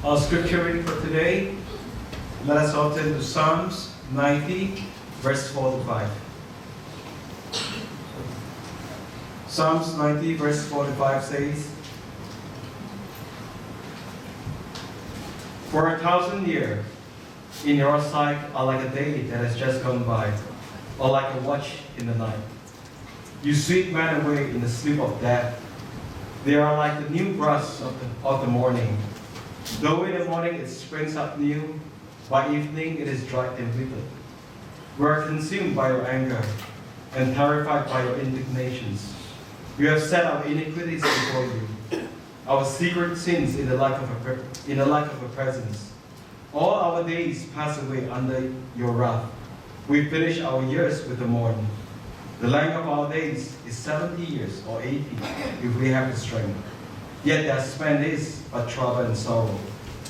Our scripture reading for today, let us all turn to Psalms 90, verse 4 to 5. Psalms 90, verse 4 to 5 says, For 1,000 years in your sight are like a day that has just gone by, or like a watch in the night. You sweep men away in the sleep of death. They are like the new grass of the morning. Though in the morning it springs up new, by evening it is dried and withered. We are consumed by your anger and terrified by your indignations. You have set our iniquities before you, our secret sins in the light of a presence. All our days pass away under your wrath. We finish our years with the morn. The length of our days is 70 years or 80, if we have the strength. Yet their span is but trouble and sorrow,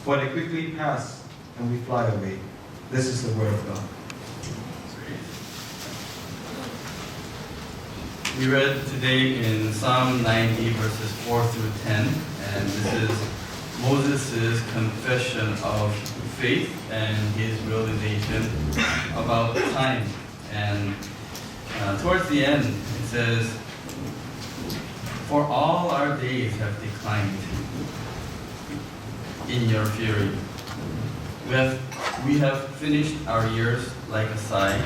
for they quickly pass and we fly away. This is the word of God. We read today in Psalm 90 verses 4 through 10, and this is Moses' confession of faith and his realization about time. And towards the end, it says, For all our days have declined in your fury. We have finished our years like a sigh.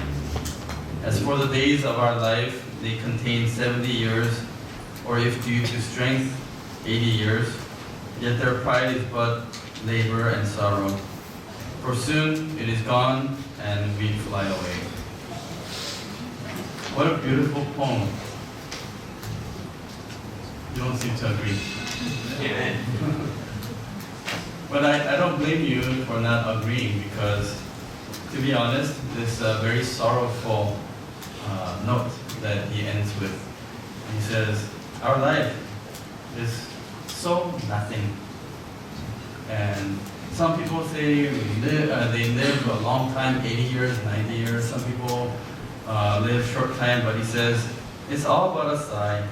As for the days of our life, they contain 70 years, or if due to strength, 80 years. Yet their pride is but labor and sorrow. For soon it is gone, and we fly away. What a beautiful poem. You don't seem to agree. Amen. But I don't blame you for not agreeing, because, to be honest, this very sorrowful note that he ends with. He says, our life is so nothing. And some people say they live a long time, 80 years, 90 years. Some people live short time, but he says, it's all but a sigh.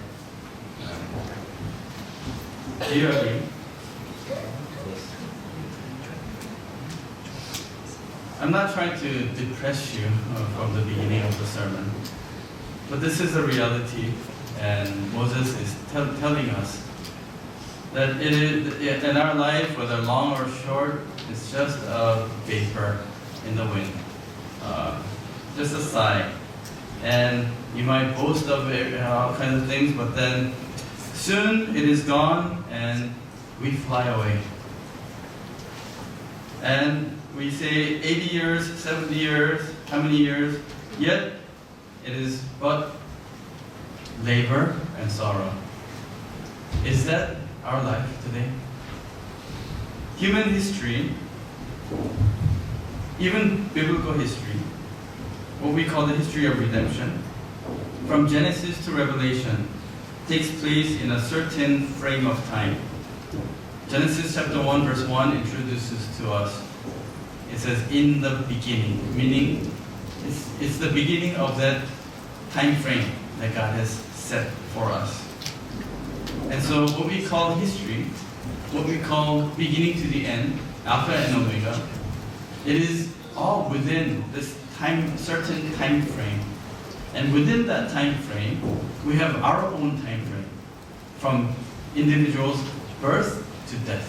Do you agree? I'm not trying to depress you from the beginning of the sermon, but this is a reality, and Moses is telling us that it is, in our life, whether long or short, it's just a vapor in the wind, just a sigh. And you might boast of it, all kinds of things, but then soon it is gone and we fly away. And we say 80 years, 70 years, how many years? Yet it is but labor and sorrow. Is that our life today? Human history, even biblical history, what we call the history of redemption, from Genesis to Revelation, takes place in a certain frame of time. Genesis chapter 1 verse 1 introduces to us, it says, in the beginning, meaning it's the beginning of that time frame that God has set for us. And so what we call history, what we call beginning to the end, Alpha and Omega, it is all within this certain time frame. And within that time frame, we have our own time frame, from individuals' birth to death.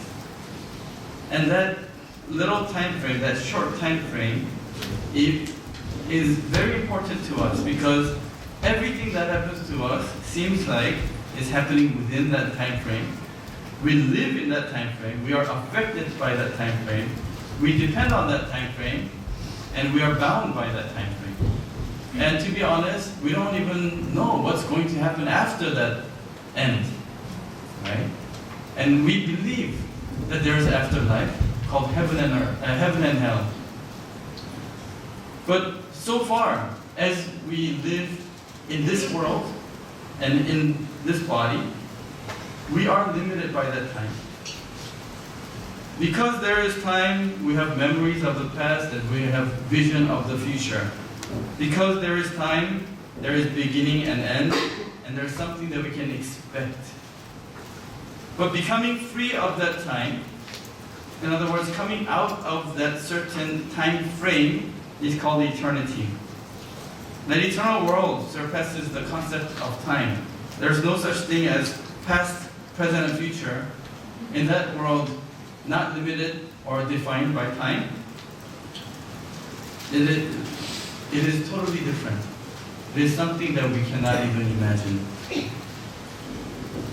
And that little time frame, that short time frame, it is very important to us, because everything that happens to us seems like it's happening within that time frame. We live in that time frame. We are affected by that time frame. We depend on that time frame, and we are bound by that time frame. And to be honest, we don't even know what's going to happen after that end, right? And we believe that there is an afterlife called heaven and hell. But so far as we live in this world and in this body, we are limited by that time. Because there is time, we have memories of the past and we have vision of the future. Because there is time, there is beginning and end, and there's something that we can expect. But becoming free of that time In other words, coming out of that certain time frame is called eternity. That eternal world surpasses the concept of time. There's no such thing as past, present, and future. In that world, not limited or defined by time, it is totally different. It is something that we cannot even imagine.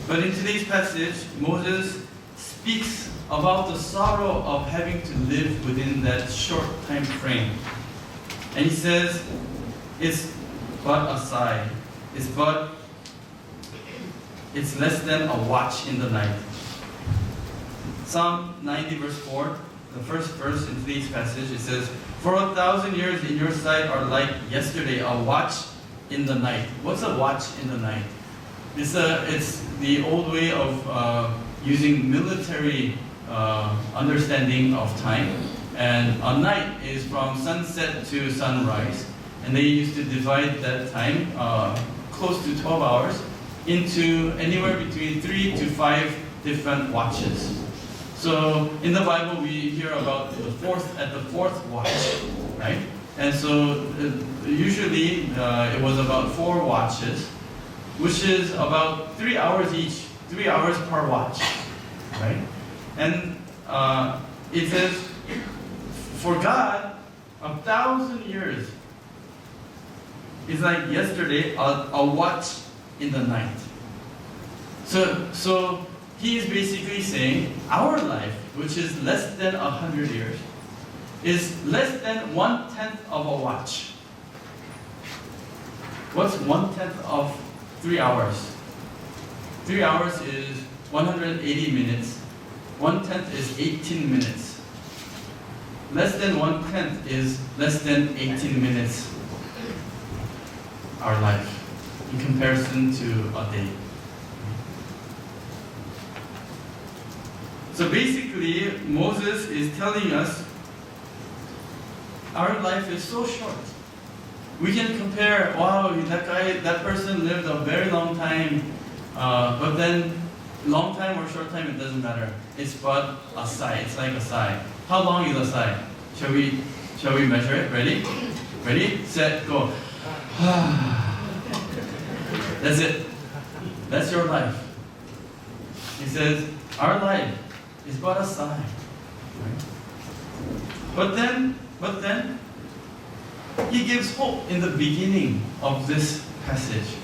But in today's passage, Moses speaks about the sorrow of having to live within that short time frame. And he says, it's but a sigh. It's less than a watch in the night. Psalm 90 verse 4, the first verse in today's passage, it says, "For 1,000 years in your sight are like yesterday, a watch in the night." What's a watch in the night? It's the old way of using military understanding of time. And a night is from sunset to sunrise. And they used to divide that time, close to 12 hours, into anywhere between 3 to 5 different watches. So in the Bible, we hear about the fourth watch, right? And so usually it was about 4 watches, which is about 3 hours each, 3 hours per watch, right? And it says, for God, 1,000 years is like yesterday, a watch in the night. So he is basically saying our life, which is less than 100 years, is less than 1/10 of a watch. What's 1/10 of 3 hours? 3 hours is 180 minutes. 1/10 is 18 minutes. Less than 1/10 is less than 18 minutes. Our life in comparison to a day. So basically, Moses is telling us our life is so short. We can compare, wow, that person lived a very long time, but then long time or short time, it doesn't matter. It's but a sigh. It's like a sigh. How long is a sigh? Shall we measure it? Ready, set, go. That's it. That's your life. He says, our life is but a sigh. Right? But then, he gives hope in the beginning of this passage.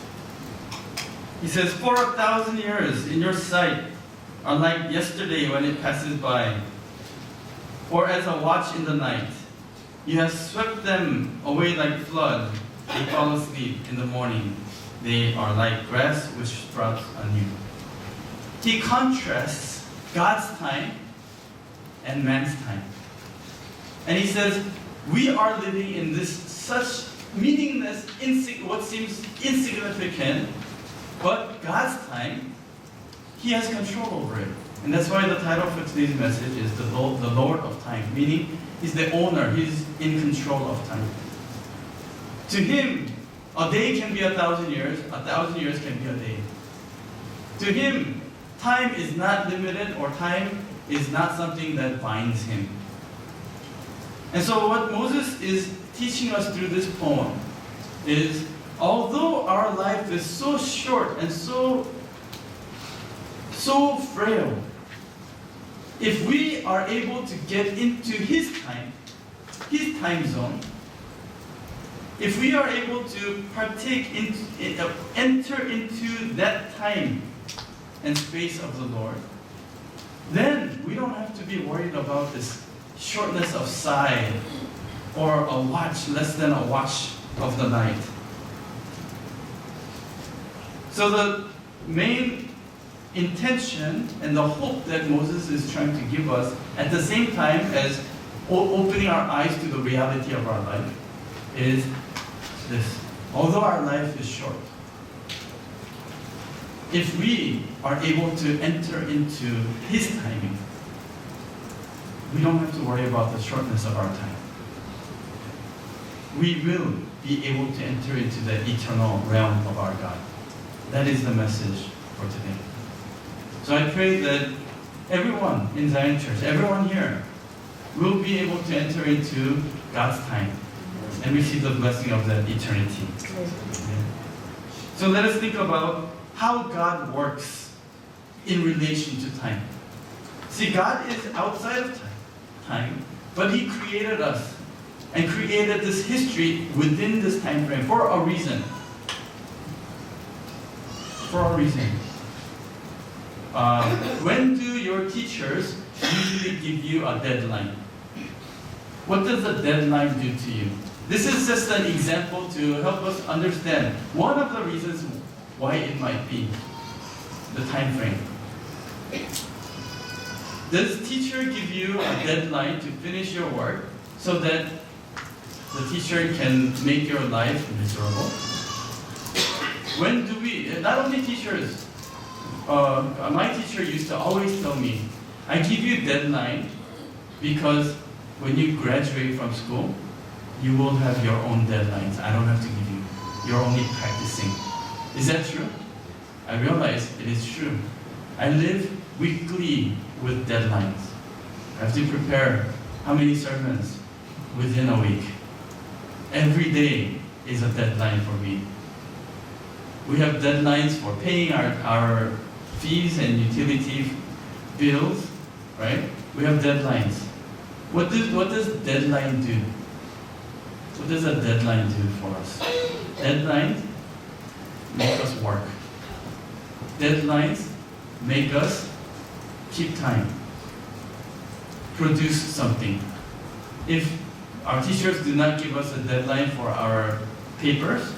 He says, for 1,000 years in your sight are like yesterday when it passes by, or as a watch in the night. You have swept them away like flood. They fall asleep in the morning. They are like grass which sprouts anew. He contrasts God's time and man's time. And he says, we are living in this such meaningless, what seems insignificant, but God's time, he has control over it. And that's why the title for today's message is the Lord of Time, meaning he's the owner, he's in control of time. To him, a day can be 1,000 years, 1,000 years can be a day. To him, time is not limited, or time is not something that binds him. And so what Moses is teaching us through this poem is, although our life is so short and so frail, if we are able to get into his time zone, if we are able to enter into that time and space of the Lord, then we don't have to be worried about this shortness of sigh or a watch, less than a watch of the night. So the main intention and the hope that Moses is trying to give us at the same time as opening our eyes to the reality of our life is this. Although our life is short, if we are able to enter into his timing, we don't have to worry about the shortness of our time. We will be able to enter into the eternal realm of our God. That is the message for today. So I pray that everyone in Zion Church, everyone here, will be able to enter into God's time and receive the blessing of that eternity. So let us think about how God works in relation to time. See, God is outside of time, but He created us and created this history within this time frame for a reason. For a reason. When do your teachers usually give you a deadline? What does a deadline do to you? This is just an example to help us understand one of the reasons why it might be the time frame. Does teacher give you a deadline to finish your work so that the teacher can make your life miserable? When do we, not only teachers, my teacher used to always tell me, I give you deadline because when you graduate from school, you will have your own deadlines. I don't have to give you. You're only practicing. Is that true? I realize it is true. I live weekly with deadlines. I have to prepare how many sermons within a week. Every day is a deadline for me. We have deadlines for paying our fees and utility bills, right? We have deadlines. What does deadline do? What does a deadline do for us? Deadlines make us work. Deadlines make us keep time, produce something. If our teachers do not give us a deadline for our papers,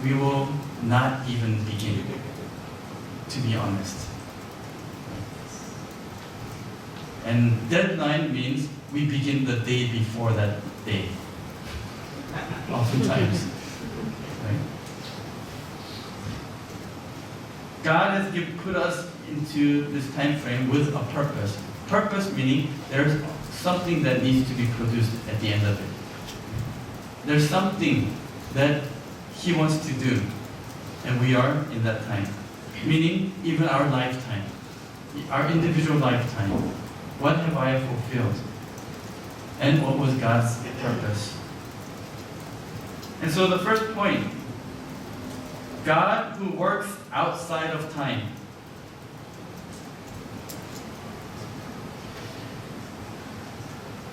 we will not even begin, to be honest. And deadline means we begin the day before that day. Oftentimes. Right? God has put us into this time frame with a purpose. Purpose meaning there's something that needs to be produced at the end of it. There's something that He wants to do, and we are in that time. Meaning, even our lifetime, our individual lifetime. What have I fulfilled? And what was God's purpose? And so the first point, God who works outside of time.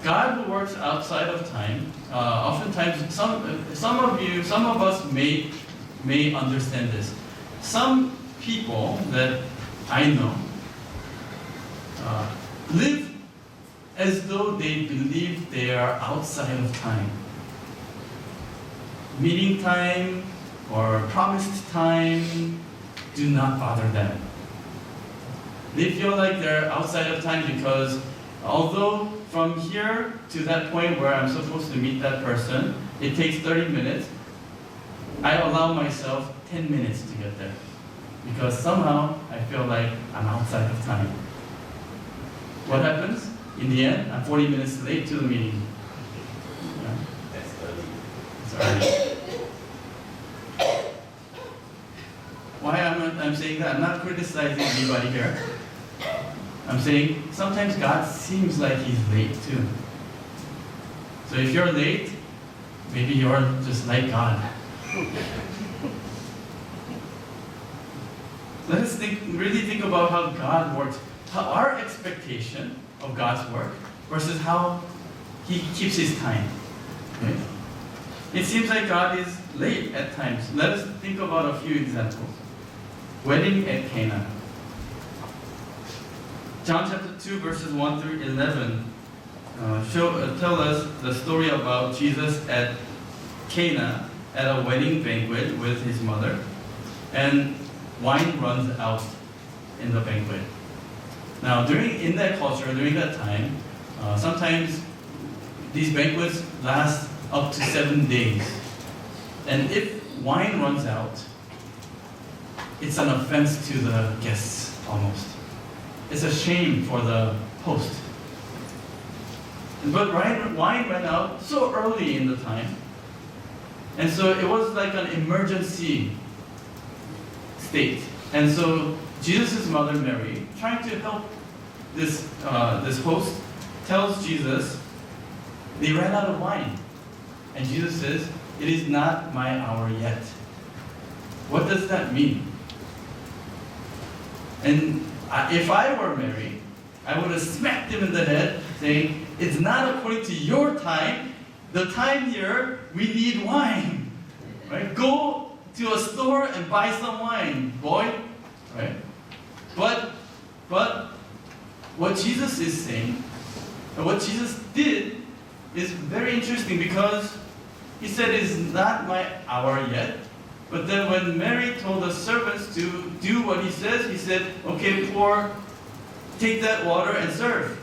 God who works outside of time, oftentimes some of us may understand this. Some people that I know live as though they believe they are outside of time. Meeting time or promised time do not bother them. They feel like they're outside of time because although from here to that point where I'm supposed to meet that person, it takes 30 minutes, I allow myself 10 minutes to get there. Because somehow I feel like I'm outside of time. What happens? In the end, I'm 40 minutes late to the meeting. Yeah. That's early. Why I'm saying that? I'm not criticizing anybody here. I'm saying sometimes God seems like He's late too. So if you're late, maybe you're just like God. Let us really think about how God works. Our expectation of God's work versus how He keeps His time. Okay? It seems like God is late at times. Let us think about a few examples. Wedding at Cana. John chapter 2 verses 1 through 11 tell us the story about Jesus at Cana at a wedding banquet with His mother, and wine runs out in the banquet. Now, in that culture, during that time, sometimes these banquets last up to 7 days. And if wine runs out, it's an offense to the guests, almost. It's a shame for the host. But wine ran out so early in the time, and so it was like an emergency state. And so Jesus' mother Mary, trying to help this host tells Jesus they ran out of wine. And Jesus says, "It is not my hour yet." What does that mean? And if I were Mary, I would have smacked him in the head saying, "It's not according to your time. The time here, we need wine. Right? Go to a store and buy some wine, boy." Right? But what Jesus is saying, and what Jesus did, is very interesting, because he said it's not my hour yet. But then when Mary told the servants to do what he says, he said, "Okay, take that water and serve.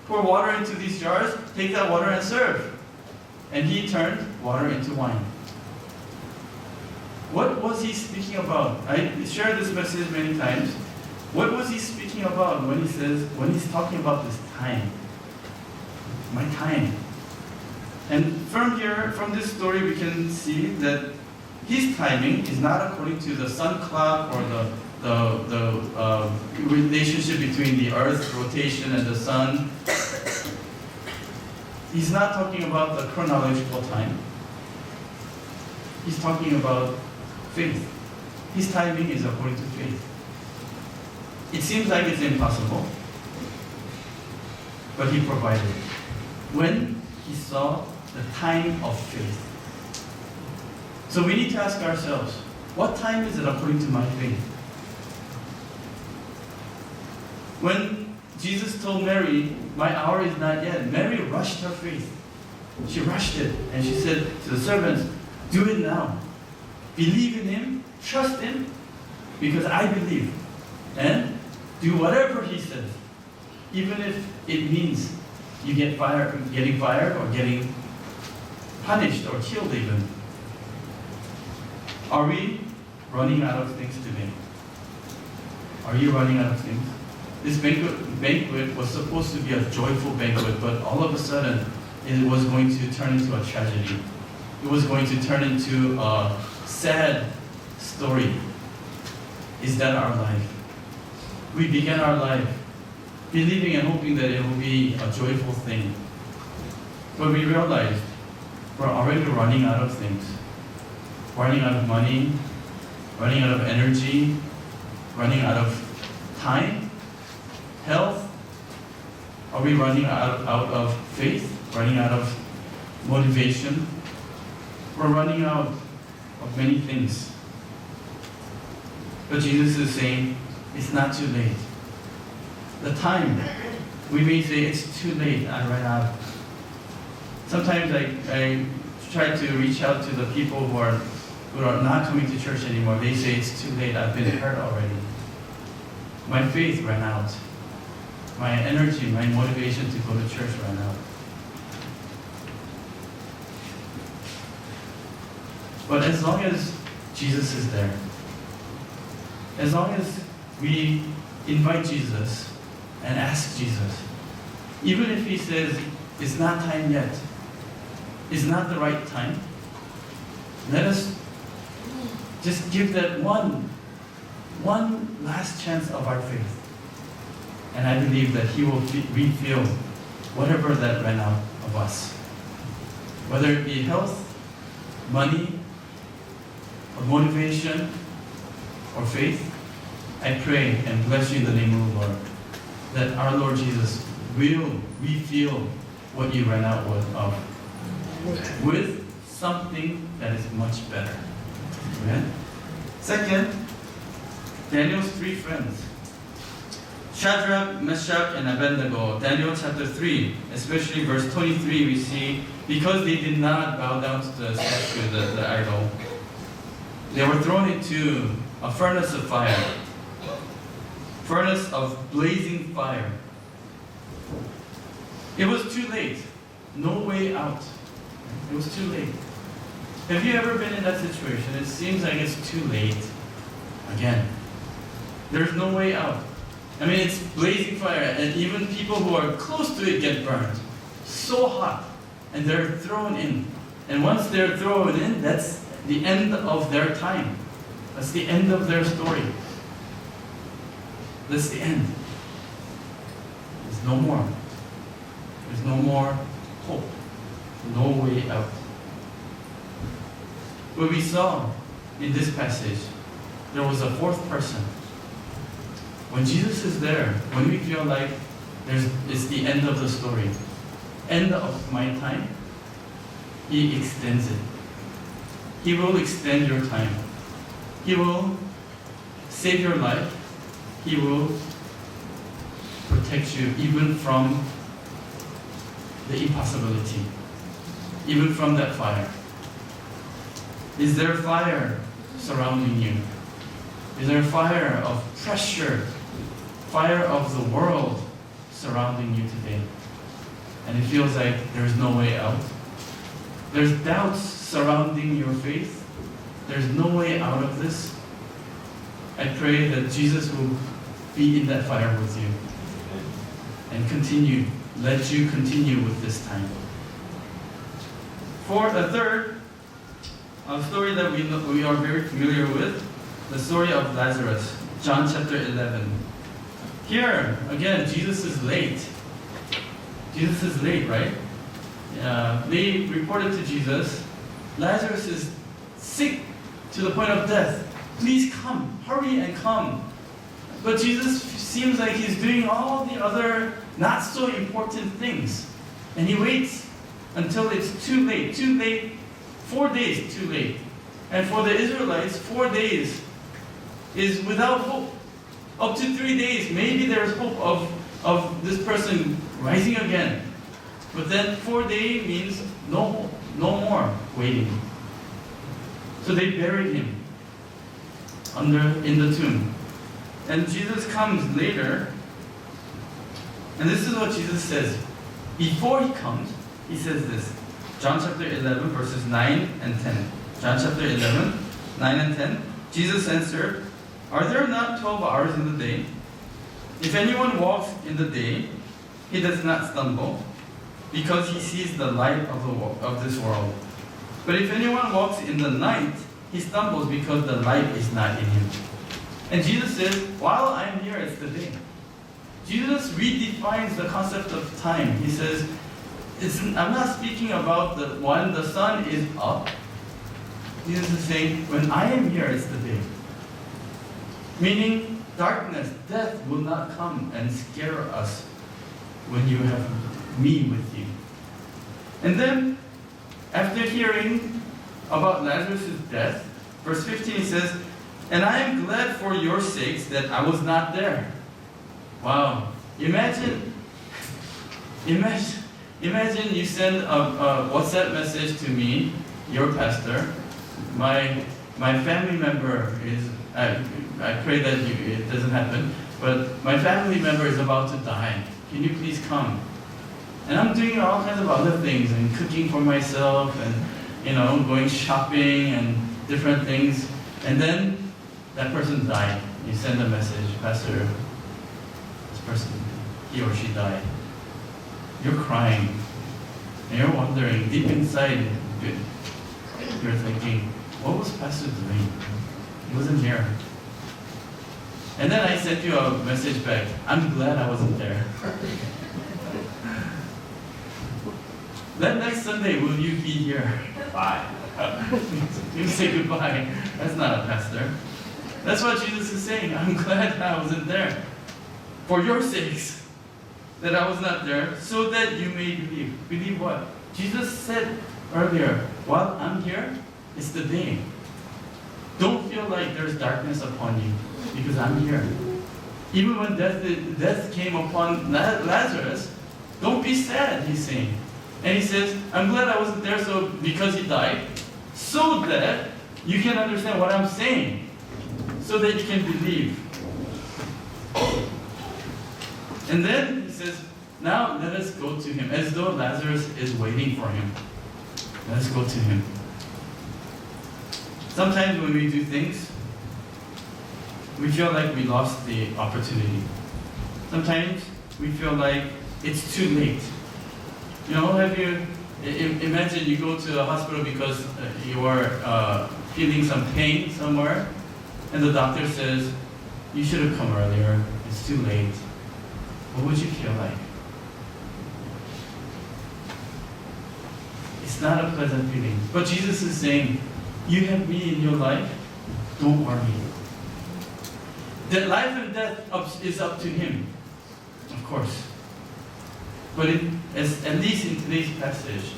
Pour water into these jars, take that water and serve." And he turned water into wine. What was he speaking about? I shared this message many times. What was he speaking about when he's talking about this time? My time. And from this story, we can see that his timing is not according to the sun clock or the relationship between the Earth's rotation and the sun. He's not talking about the chronological time. He's talking about faith. His timing is according to faith. It seems like it's impossible, but he provided. When he saw the time of faith. So we need to ask ourselves, what time is it according to my faith? When Jesus told Mary, "My hour is not yet," Mary rushed her faith. She rushed it, and she said to the servants, "Do it now. Believe in him, trust him, because I believe. And do whatever he says, even if it means you getting fired or getting punished or killed even." Are we running out of things today? Are you running out of things? This banquet was supposed to be a joyful banquet, but all of a sudden it was going to turn into a tragedy. It was going to turn into a sad story. Is that our life? We began our life believing and hoping that it will be a joyful thing. But we realized we're already running out of things. Running out of money, running out of energy, running out of time, health. Are we running out of faith? Running out of motivation? We're running out of many things. But Jesus is saying, it's not too late. The time, we may say, it's too late, I ran out. Sometimes I try to reach out to the people who are not coming to church anymore. They say, it's too late, I've been hurt already. My faith ran out. My energy, my motivation to go to church ran out. But as long as Jesus is there, as long as we invite Jesus and ask Jesus, even if he says, it's not time yet, it's not the right time, let us just give that one last chance of our faith. And I believe that he will refill whatever that ran out of us. Whether it be health, money, or motivation, or faith, I pray and bless you in the name of the Lord, that our Lord Jesus will refill what you ran out of with something that is much better. Amen? Second, Daniel's three friends. Shadrach, Meshach, and Abednego. Daniel chapter 3, especially verse 23, we see, because they did not bow down to the statue, the idol, they were thrown into a furnace of fire. Furnace of blazing fire. It was too late. No way out. It was too late. Have you ever been in that situation? It seems like it's too late. Again. There's no way out. I mean, it's blazing fire, and even people who are close to it get burned. So hot. And they're thrown in. And once they're thrown in, that's the end of their time. That's the end of their story. That's the end. There's no more. There's no more hope. No way out. What we saw in this passage, there was a fourth person. When Jesus is there, when we feel like it's the end of the story, end of my time, He extends it. He will extend your time. He will save your life. He will protect you even from the impossibility, even from that fire. Is there fire surrounding you? Is there fire of pressure, fire of the world surrounding you today? And it feels like there's no way out. There's doubts surrounding your faith. There's no way out of this. I pray that Jesus will be in that fire with you and let you continue with this time. For the third, a story that we are very familiar with, the story of Lazarus, John chapter 11. Here, again, Jesus is late. Jesus is late, right? They reported to Jesus, Lazarus is sick to the point of death. Please come, hurry and come. But Jesus seems like he's doing all the other not so important things. And he waits until it's too late. 4 days too late. And for the Israelites, 4 days is without hope. Up to 3 days, maybe there's hope of this person rising again. But then 4 days means no hope, no more waiting. So they buried him in the tomb. And Jesus comes later, and this is what Jesus says. Before he comes, he says this. John chapter 11, verses 9 and 10. John chapter 11, 9 and 10. Jesus answered, "Are there not 12 hours in the day? If anyone walks in the day, he does not stumble, because he sees the light of this world. But if anyone walks in the night, he stumbles because the light is not in him." And Jesus says, while I'm here, it's the day. Jesus redefines the concept of time. He says, I'm not speaking about when the sun is up. Jesus is saying, when I am here, it's the day. Meaning, darkness, death will not come and scare us when you have me with you. And then, after hearing about Lazarus' death, verse 15 says, "And I am glad for your sakes that I was not there." Wow. Imagine you send a WhatsApp message to me, your pastor. My family member is, I pray that it doesn't happen, but my family member is about to die. Can you please come? And I'm doing all kinds of other things and cooking for myself and going shopping and different things. And then that person died. You send a message, "Pastor, this person, he or she died." You're crying. And you're wondering, deep inside, you're thinking, what was Pastor doing? He wasn't here. And then I sent you a message back. I'm glad I wasn't there. Then next Sunday, will you be here? Bye. You say goodbye. That's not a pastor. That's what Jesus is saying. I'm glad I wasn't there. For your sakes, that I was not there, so that you may believe. Believe what? Jesus said earlier, while I'm here, it's the day. Don't feel like there's darkness upon you, because I'm here. Even when death came upon Lazarus, don't be sad, he's saying. And he says, I'm glad I wasn't there because he died, so that you can understand what I'm saying, so that you can believe. And then he says, now let us go to him, as though Lazarus is waiting for him. Let us go to him. Sometimes when we do things, we feel like we lost the opportunity. Sometimes we feel like it's too late. Imagine you go to a hospital because you are feeling some pain somewhere, and the doctor says, you should have come earlier, it's too late. What would you feel like? It's not a pleasant feeling. But Jesus is saying, you have me in your life, don't worry. That life and death is up to him, of course. But at least in today's passage,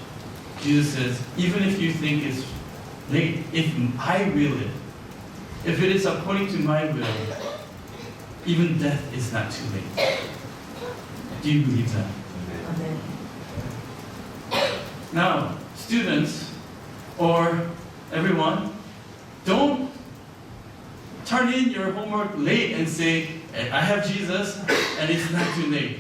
Jesus says, even if you think it's late, if I will it, if it is according to my will, even death is not too late. Do you believe that? Amen. Now, students, or everyone, don't turn in your homework late and say, I have Jesus and it's not too late.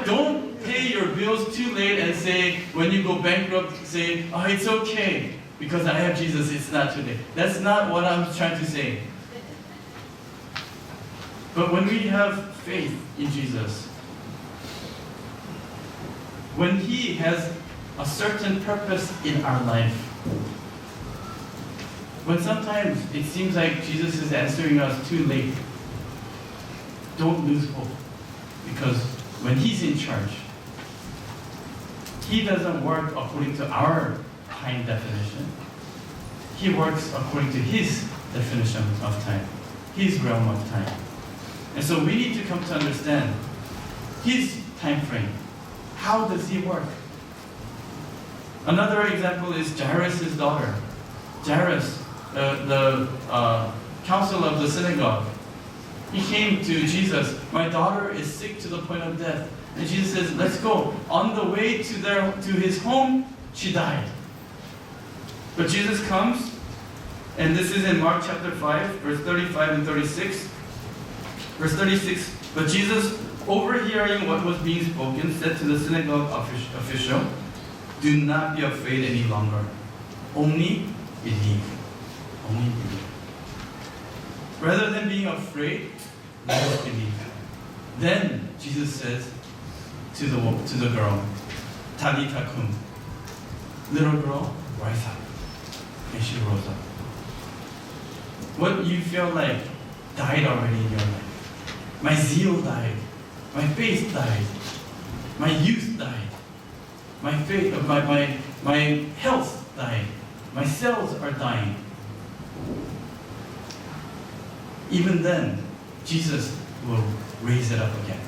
Don't pay your bills too late and say, when you go bankrupt, say, oh, it's okay because I have Jesus, it's not too late. That's not what I'm trying to say. But when we have faith in Jesus, when He has a certain purpose in our life, when sometimes it seems like Jesus is answering us too late, don't lose hope. Because when He's in charge, He doesn't work according to our time definition. He works according to His definition of time, His realm of time. And so we need to come to understand His time frame. How does He work? Another example is Jairus' daughter. Jairus, the council of the synagogue. He came to Jesus. My daughter is sick to the point of death. And Jesus says, let's go. On the way to his home, she died. But Jesus comes, and this is in Mark chapter 5, verse 35 and 36. Verse 36, but Jesus, overhearing what was being spoken, said to the synagogue official, do not be afraid any longer. Only believe. Only believe. Rather than being afraid, let us believe. Then Jesus says to the girl, Talitha kum, little girl, rise up. And she rose up. What you feel like died already in your life. My zeal died. My faith died. My youth died. My faith, my health died. My cells are dying. Even then, Jesus will raise it up again.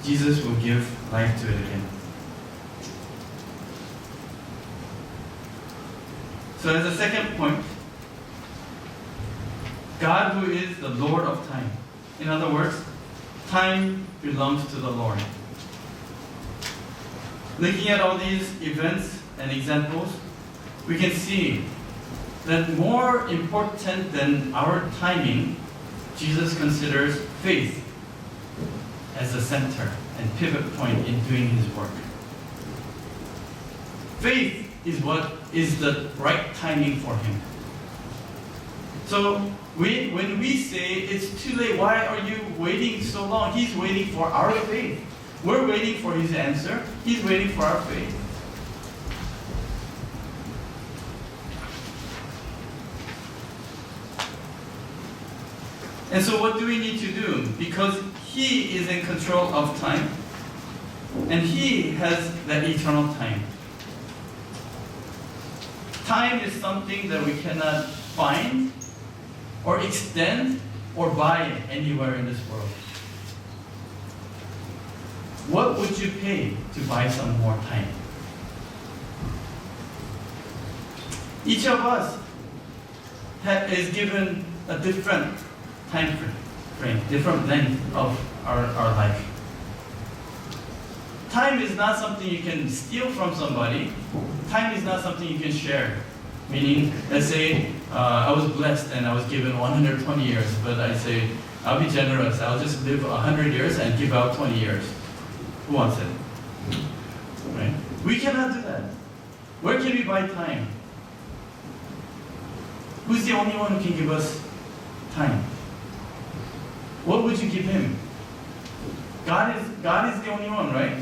Jesus will give life to it again. So as a second point, God who is the Lord of time. In other words, time belongs to the Lord. Looking at all these events and examples, we can see that more important than our timing, Jesus considers faith as the center and pivot point in doing His work. Faith is what is the right timing for Him. So when we say it's too late, why are you waiting so long? He's waiting for our faith. We're waiting for His answer. He's waiting for our faith. And so what do we need to do? Because He is in control of time, and He has that eternal time. Time is something that we cannot find or extend or buy anywhere in this world. What would you pay to buy some more time? Each of us is given a different time frame, different length of our life. Time is not something you can steal from somebody. Time is not something you can share. Meaning, let's say I was blessed and I was given 120 years, but I say, I'll be generous. I'll just live 100 years and give out 20 years. Who wants it? Right? We cannot do that. Where can we buy time? Who's the only one who can give us time? What would you give Him? God is the only one, right?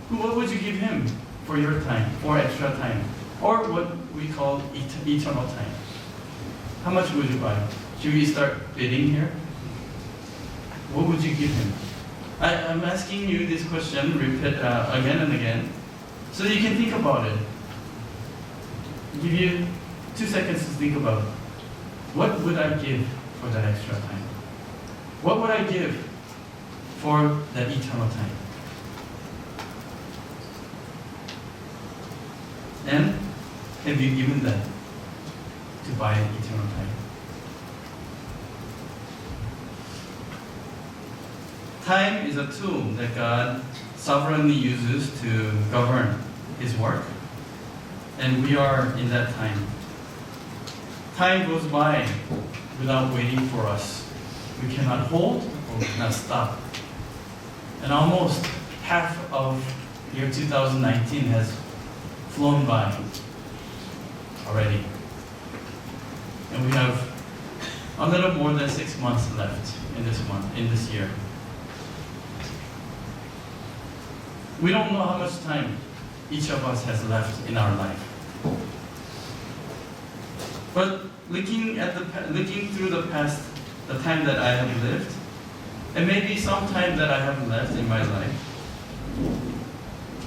What would you give Him for your time, for extra time? Or what we call eternal time? How much would you buy? Should we start bidding here? What would you give Him? I'm asking you this question, repeat again and again, so that you can think about it. give you 2 seconds to think about what would I give for that extra time? What would I give for that eternal time? And have you given that to buy eternal time? Time is a tool that God sovereignly uses to govern His work, and we are in that time. Time goes by without waiting for us. We cannot hold or we cannot stop. And almost half of year 2019 has flown by already. And we have a little more than 6 months left in this year. We don't know how much time each of us has left in our life. But looking through the past, the time that I have lived, and maybe some time that I have left in my life,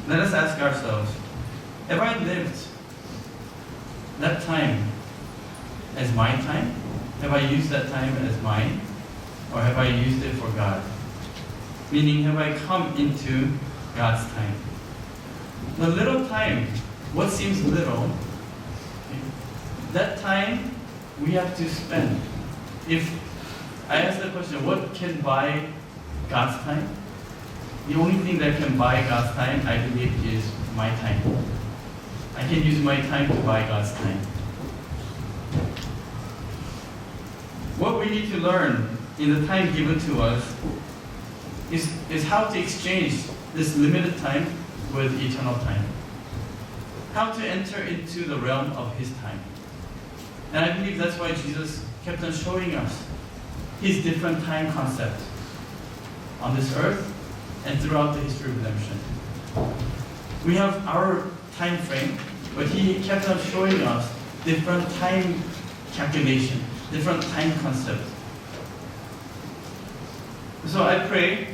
let us ask ourselves, have I lived that time as my time? Have I used that time as mine? Or have I used it for God? Meaning, have I come into God's time? The little time, what seems little, that time we have to spend. If I ask the question, what can buy God's time? The only thing that can buy God's time, I believe, is my time. I can use my time to buy God's time. What we need to learn in the time given to us is how to exchange this limited time with eternal time. How to enter into the realm of His time. And I believe that's why Jesus kept on showing us His different time concept on this earth and throughout the history of redemption. We have our time frame, but He kept on showing us different time calculation, different time concept. So I pray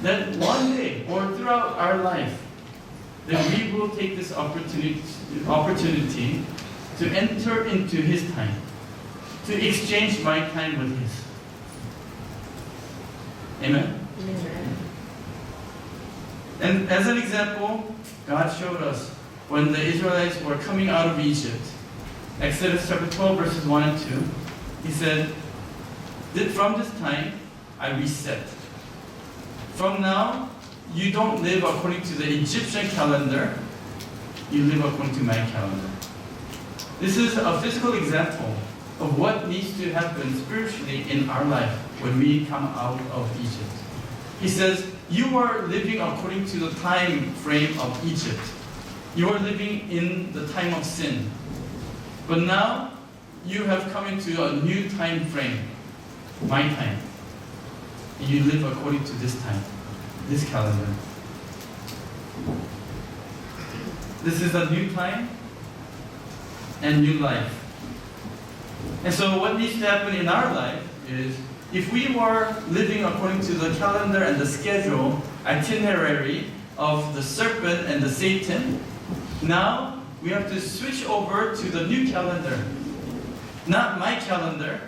that one day or throughout our life, that we will take this opportunity to enter into His time, to exchange my time with His. Amen? Amen. And as an example, God showed us when the Israelites were coming out of Egypt, Exodus chapter 12, verses 1 and 2, He said, that from this time I reset. From now, you don't live according to the Egyptian calendar, you live according to my calendar. This is a physical example of what needs to happen spiritually in our life when we come out of Egypt. He says, you are living according to the time frame of Egypt. You are living in the time of sin. But now, you have come into a new time frame, my time. And you live according to this time, this calendar. This is a new time and new life. And so what needs to happen in our life is, if we were living according to the calendar and the schedule, itinerary of the serpent and the Satan, now we have to switch over to the new calendar. Not my calendar,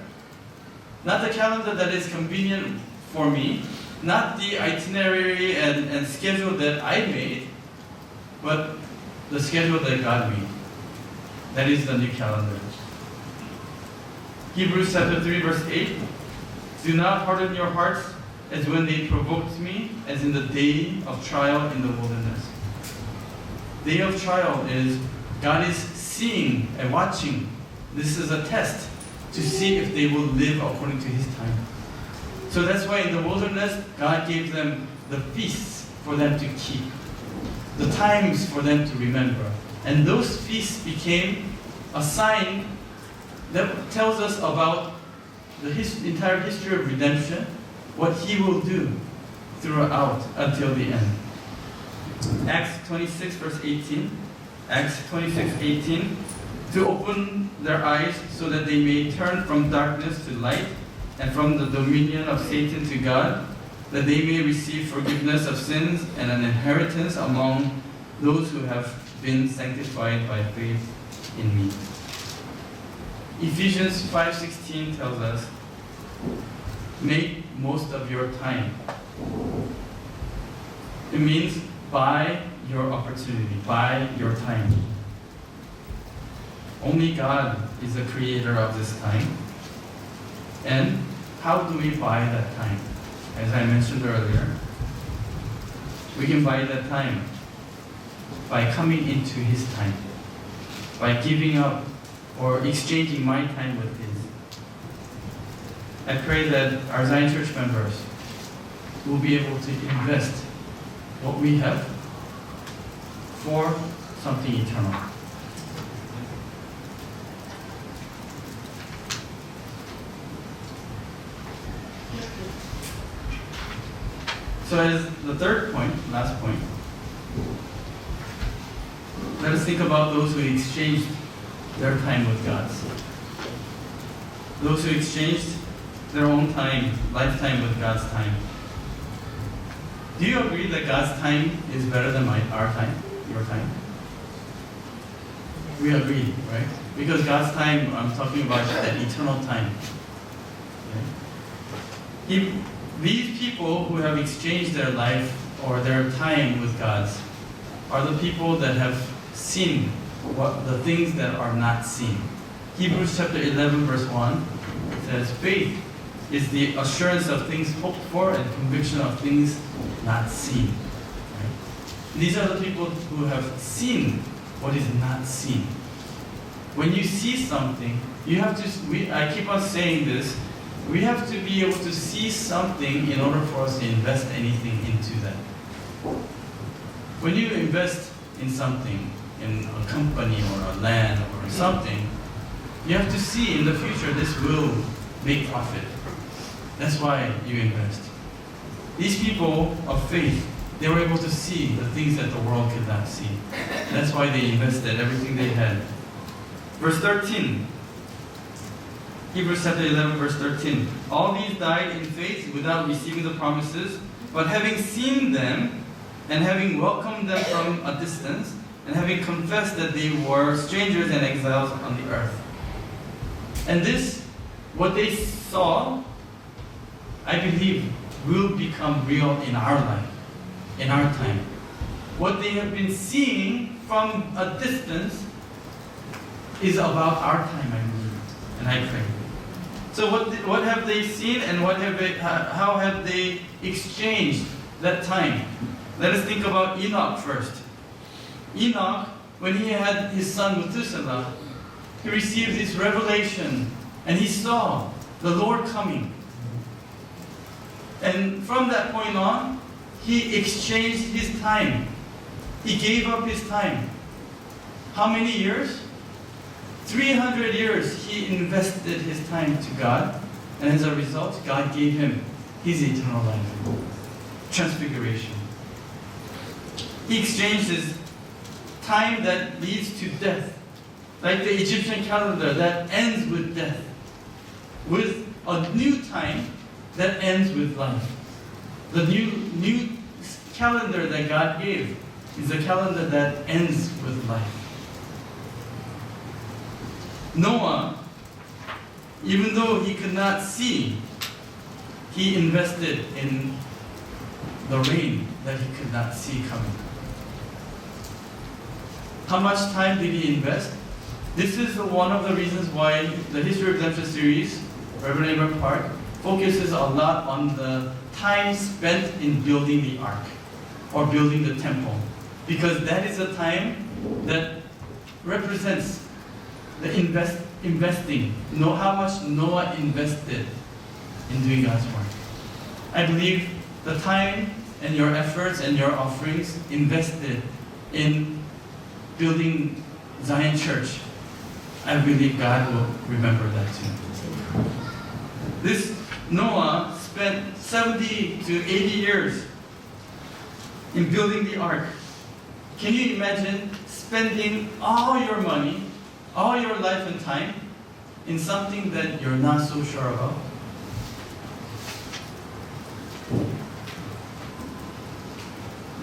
not the calendar that is convenient for me, not the itinerary and schedule that I made, but the schedule that God made. That is the new calendar. Hebrews chapter 3, verse 8. Do not harden your hearts as when they provoked me, as in the day of trial in the wilderness. Day of trial is God is seeing and watching. This is a test to see if they will live according to His time. So that's why in the wilderness, God gave them the feasts for them to keep, the times for them to remember. And those feasts became a sign that tells us about the entire history of redemption, what He will do throughout until the end. Acts 26, verse 18. Acts 26, 18. To open their eyes so that they may turn from darkness to light and from the dominion of Satan to God, that they may receive forgiveness of sins and an inheritance among those who have been sanctified by faith in me. Ephesians 5:16 tells us, make most of your time. It means buy your opportunity, buy your time. Only God is the creator of this time. And how do we buy that time? As I mentioned earlier, we can buy that time by coming into His time, by giving up or exchanging my time with His. I pray that our Zion Church members will be able to invest what we have for something eternal. So as the third point, last point, let us think about those who exchanged their time with God's. Those who exchanged their own time, lifetime with God's time. Do you agree that God's time is better than our time, your time? We agree, right? Because God's time, I'm talking about that eternal time. Okay? These people who have exchanged their life or their time with God's are the people that have seen what the things that are not seen. Hebrews chapter 11 verse 1 says, faith is the assurance of things hoped for and conviction of things not seen. Right? These are the people who have seen what is not seen. When you see something, you have to, I keep on saying this, we have to be able to see something in order for us to invest anything into that. When you invest in something, in a company or a land or something, you have to see in the future this will make profit. That's why you invest. These people of faith, they were able to see the things that the world could not see. That's why they invested everything they had. Verse 13. Hebrews chapter 11 verse 13. All these died in faith without receiving the promises, but having seen them and having welcomed them from a distance, and having confessed that they were strangers and exiles on the earth. And this, what they saw, I believe, will become real in our life, in our time. What they have been seeing from a distance is about our time, I believe, and I pray. So what have they seen, and how have they exchanged that time? Let us think about Enoch first. Enoch, when he had his son Methuselah, he received this revelation, and he saw the Lord coming. And from that point on, he exchanged his time. He gave up his time. How many years? 300 years he invested his time to God, and as a result, God gave him his eternal life. Transfiguration. He exchanged his time that leads to death, like the Egyptian calendar that ends with death, with a new time that ends with life. The new calendar that God gave is a calendar that ends with life. Noah, even though he could not see, he invested in the rain that he could not see coming. How much time did he invest? This is one of the reasons why the History of Redemption series, Reverend Abraham Park, focuses a lot on the time spent in building the ark or building the temple. Because that is a time that represents the investing. Know how much Noah invested in doing God's work. I believe the time and your efforts and your offerings invested in building Zion Church, I believe God will remember that too. This Noah spent 70 to 80 years in building the ark. Can you imagine spending all your money, all your life and time in something that you're not so sure about?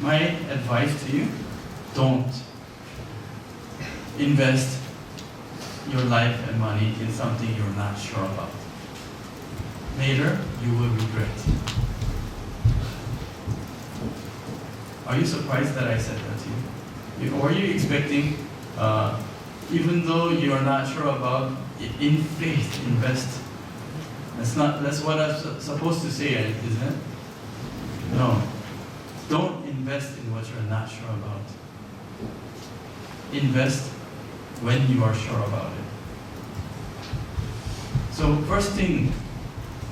My advice to you, don't. invest your life and money in something you're not sure about. Later, you will regret. Are you surprised that I said that to you? Or are you expecting, even though you are not sure about, in faith, invest? That's what I'm supposed to say, isn't it? No. Don't invest in what you're not sure about. Invest when you are sure about it. So first thing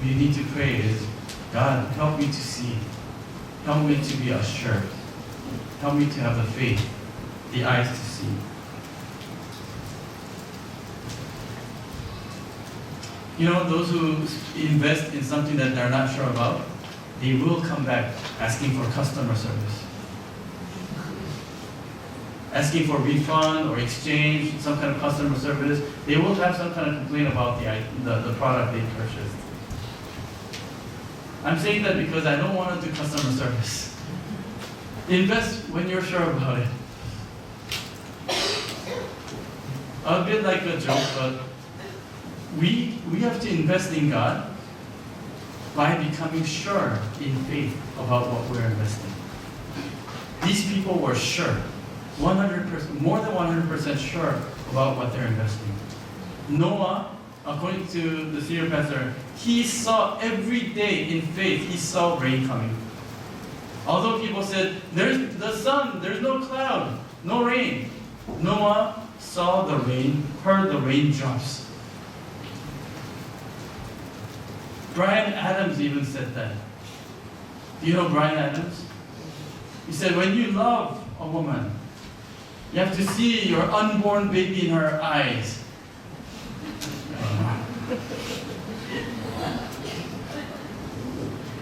we need to pray is, God, help me to see. Help me to be assured. Help me to have the faith, the eyes to see. You know, those who invest in something that they're not sure about, they will come back asking for customer service. Asking for refund or exchange, some kind of customer service. They will have some kind of complaint about the product they purchased. I'm saying that because I don't want to do customer service. Invest when you're sure about it. A bit like a joke, but we have to invest in God by becoming sure in faith about what we're investing. These people were sure, 100%, more than 100% sure about what they're investing. Noah, according to the senior pastor, he saw every day in faith, he saw rain coming. Although people said, there's the sun, there's no cloud, no rain. Noah saw the rain, heard the raindrops. Brian Adams even said that. Do you know Brian Adams? He said, when you love a woman, you have to see your unborn baby in her eyes.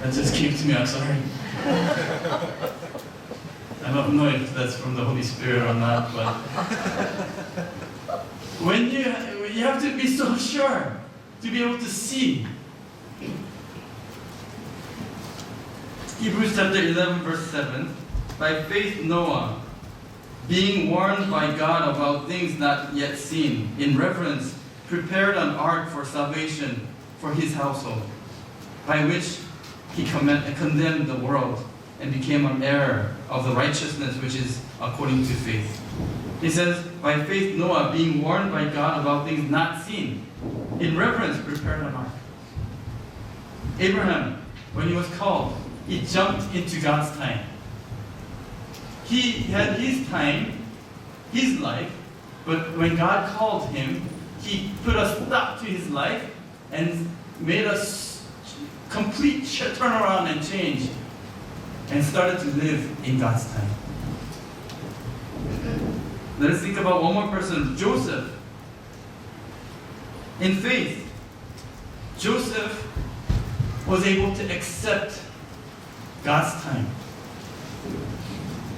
That just came to me, I'm sorry. I don't know if that's from the Holy Spirit or not, but when you have to be so sure to be able to see. Hebrews chapter 11 verse 7, by faith Noah, being warned by God about things not yet seen, in reverence prepared an ark for salvation for his household, by which he condemned the world and became an heir of the righteousness which is according to faith. He says, by faith Noah, being warned by God about things not seen, in reverence prepared an ark. Abraham, when he was called, he jumped into God's time. He had his time, his life, but when God called him, he put a stop to his life and made a complete turnaround and change and started to live in God's time. Let us think about one more person, Joseph. In faith, Joseph was able to accept God's time.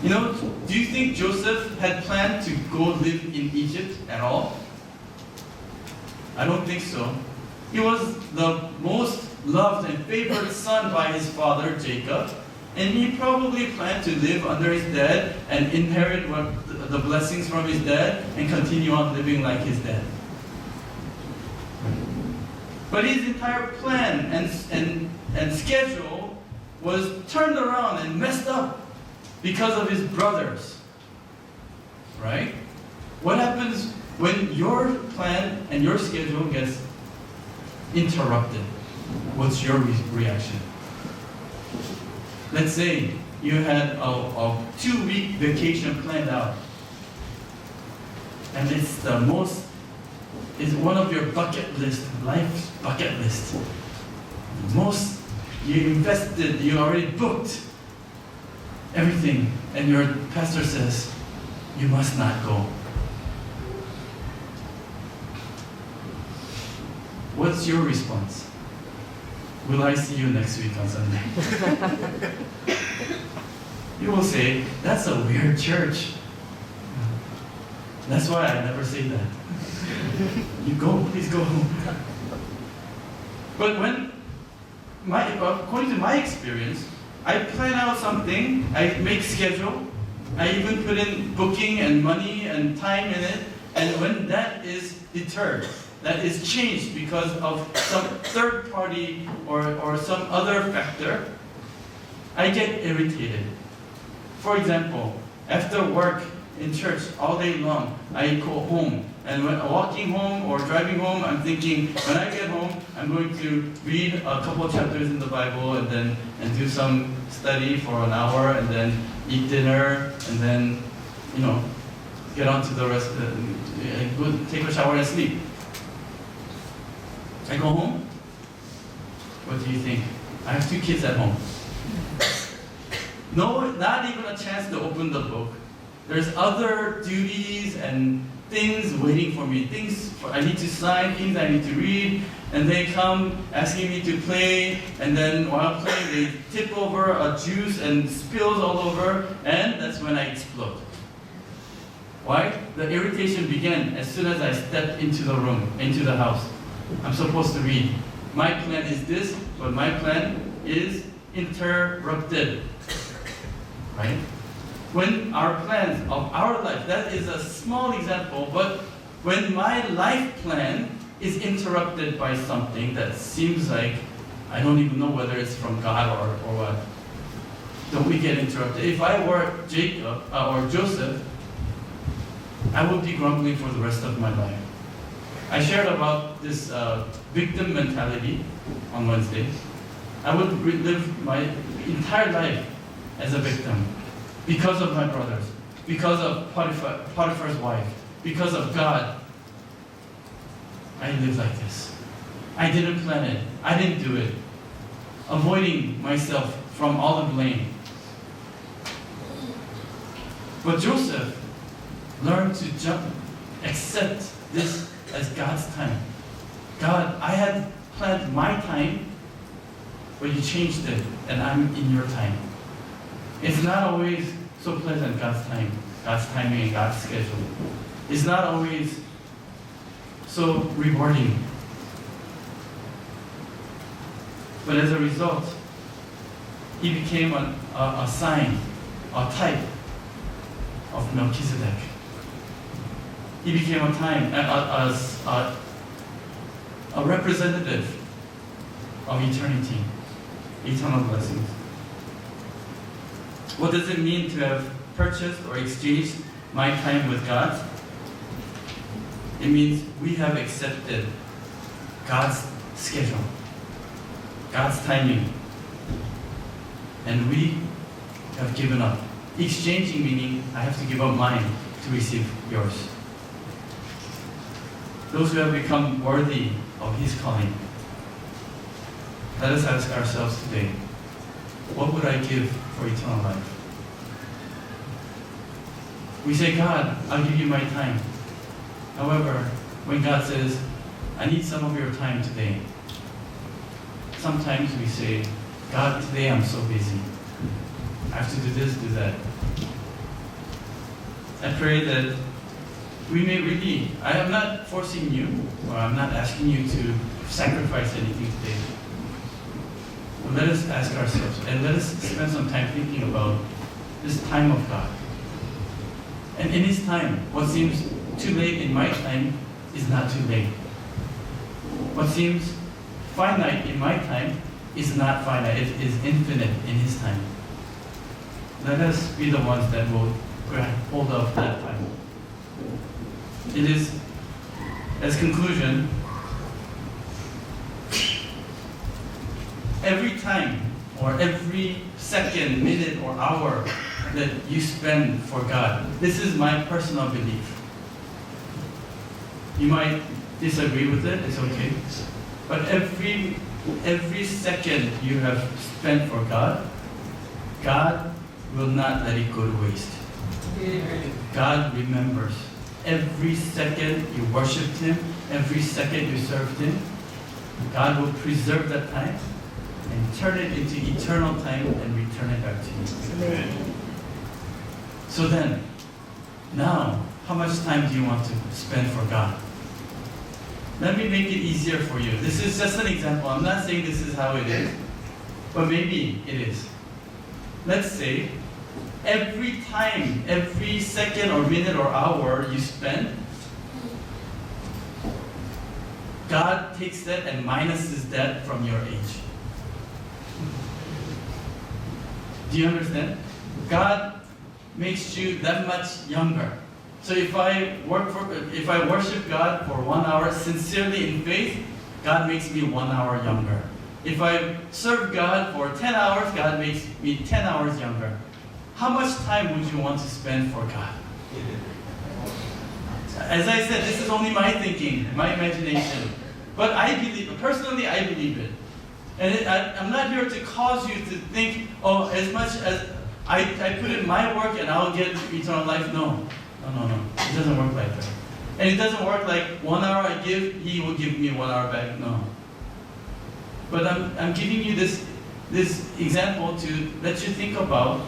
You know, do you think Joseph had planned to go live in Egypt at all? I don't think so. He was the most loved and favored son by his father, Jacob, and he probably planned to live under his dad and inherit the blessings from his dad and continue on living like his dad. But his entire plan and schedule was turned around and messed up because of his brothers. Right? What happens when your plan and your schedule gets interrupted? What's your reaction? Let's say you had a 2-week vacation planned out, and it's one of your life's bucket list. Most you invested, you already booked everything, and your pastor says, you must not go. What's your response? Will I see you next week on Sunday? You will say, that's a weird church. That's why I never say that. You go, please go. But according to my experience, I plan out something, I make schedule, I even put in booking and money and time in it, And when that is deterred, that is changed because of some third party or some other factor, I get irritated. For example, after work in church all day long, I go home. And when walking home or driving home, I'm thinking, when I get home, I'm going to read a couple chapters in the Bible and do some study for an hour and then eat dinner and then, get on to the rest go take a shower and sleep. I go home. What do you think? I have 2 kids at home. No, not even a chance to open the book. There's other duties and things waiting for me. I need to sign, things I need to read, and they come asking me to play, and then while playing they tip over a juice and spills all over, and that's when I explode. Why? The irritation began as soon as I stepped into the room, into the house. I'm supposed to read. My plan is this, but my plan is interrupted. Right? When our plans of our life, that is a small example, but when my life plan is interrupted by something that seems like I don't even know whether it's from God or what, don't we get interrupted? If I were Jacob or Joseph, I would be grumbling for the rest of my life. I shared about this victim mentality on Wednesday. I would live my entire life as a victim. Because of my brothers, because of Potiphar's wife, because of God, I live like this. I didn't plan it. I didn't do it. Avoiding myself from all the blame. But Joseph learned to accept this as God's time. God, I had planned my time, but you changed it, and I'm in your time. It's not always so pleasant, God's time, God's timing, and God's schedule. It's not always so rewarding. But as a result, he became a sign, a type of Melchizedek. He became a representative of eternity, eternal blessings. What does it mean to have purchased or exchanged my time with God? It means we have accepted God's schedule, God's timing, and we have given up. Exchanging meaning I have to give up mine to receive yours. Those who have become worthy of His calling, let us ask ourselves today, what would I give for eternal life? We say, God, I'll give you my time. However, when God says, I need some of your time today, sometimes we say, God, today I'm so busy. I have to do this, do that. I pray that we may really, I am not forcing you, or I'm not asking you to sacrifice anything today. But let us ask ourselves, and let us spend some time thinking about this time of God. And in His time, what seems too late in my time is not too late. What seems finite in my time is not finite, it is infinite in His time. Let us be the ones that will grab hold of that time. It is, as conclusion, every time or every second, minute, or hour that you spend for God, this is my personal belief. You might disagree with it, it's okay. But every second you have spent for God, God will not let it go to waste. God remembers. Every second you worshiped Him, every second you served Him, God will preserve that time and turn it into eternal time and return it back to you. Amen. So then, now, how much time do you want to spend for God? Let me make it easier for you. This is just an example. I'm not saying this is how it is, but maybe it is. Let's say every time, every second or minute or hour you spend, God takes that and minuses that from your age. Do you understand? God makes you that much younger. So if I worship God for 1 hour sincerely in faith, God makes me 1 hour younger. If I serve God for 10 hours, God makes me 10 hours younger. How much time would you want to spend for God? As I said, this is only my thinking, my imagination. But I believe, personally, I believe it. And I'm not here to cause you to think, oh, as much as I put in my work and I'll get eternal life. No. It doesn't work like that. And it doesn't work like 1 hour I give, He will give me 1 hour back. No. But I'm giving you this example to let you think about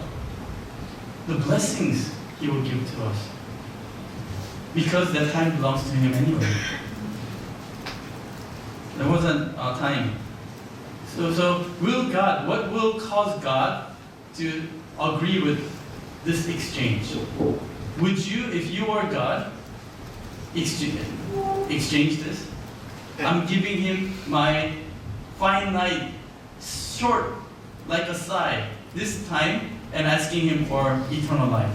the blessings He will give to us. Because that time belongs to Him anyway. There wasn't a time. So what will cause God to agree with this exchange? Would you, if you were God, exchange this? I'm giving Him my finite, short, like a sigh, this time, and asking Him for eternal life.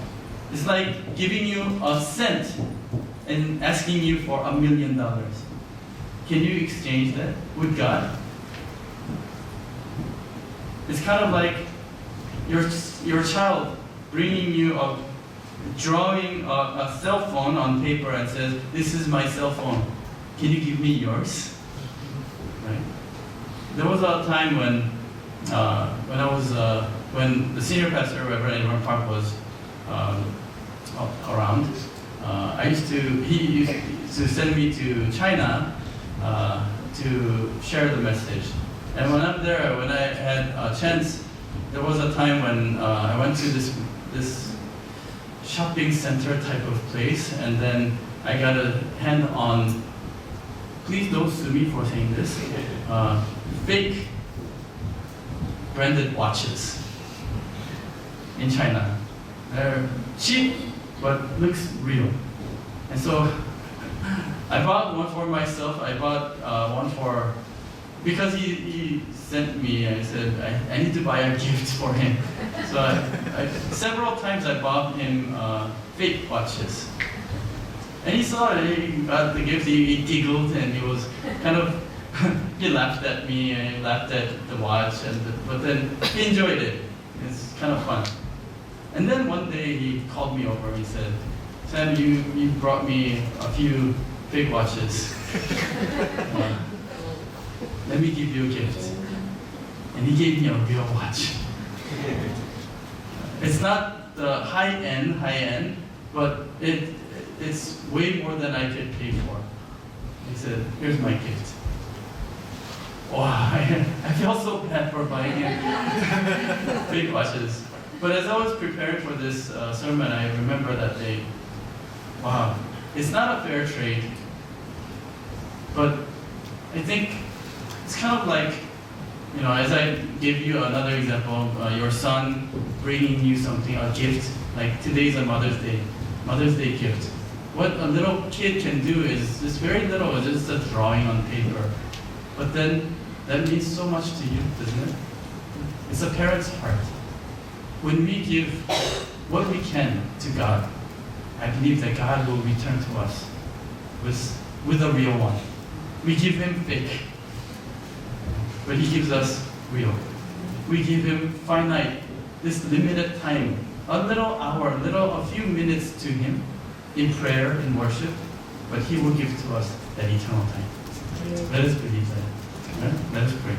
It's like giving you a cent and asking you for $1 million. Can you exchange that with God? It's kind of like your child bringing you drawing a cell phone on paper and says, "This is my cell phone. Can you give me yours?" Right? There was a time when the senior pastor, Reverend Edward Park, was around. He used to send me to China to share the message. And when I'm there, when I had a chance, there was a time when I went to this shopping center type of place, and then I got a hand on, please don't sue me for saying this, fake branded watches in China. They're cheap, but looks real. And so I bought one for myself. I bought one for, because he sent me, I said, I need to buy a gift for him. So several times I bought him fake watches. And he saw it, he got the gift, he giggled, and he was kind of, he laughed at me, and he laughed at the watch, but then he enjoyed it. It's kind of fun. And then one day he called me over and he said, "Sam, you brought me a few fake watches. Let me give you a gift." And he gave me a real watch. It's not the high-end, but it's way more than I could pay for. He said, "Here's my gift." Wow, I feel so bad for buying him fake watches. But as I was preparing for this sermon, I remember that day, wow, it's not a fair trade. But I think it's kind of like, as I give you another example, your son bringing you something, a gift, like today's a Mother's Day gift. What a little kid can do is just very little, just a drawing on paper. But then that means so much to you, doesn't it? It's a parent's heart. When we give what we can to God, I believe that God will return to us with a real one. We give Him fake, but He gives us real. We give Him finite, this limited time, a little hour, a few minutes to Him in prayer, in worship, but He will give to us that eternal time. Let us believe that. Right? Let us pray.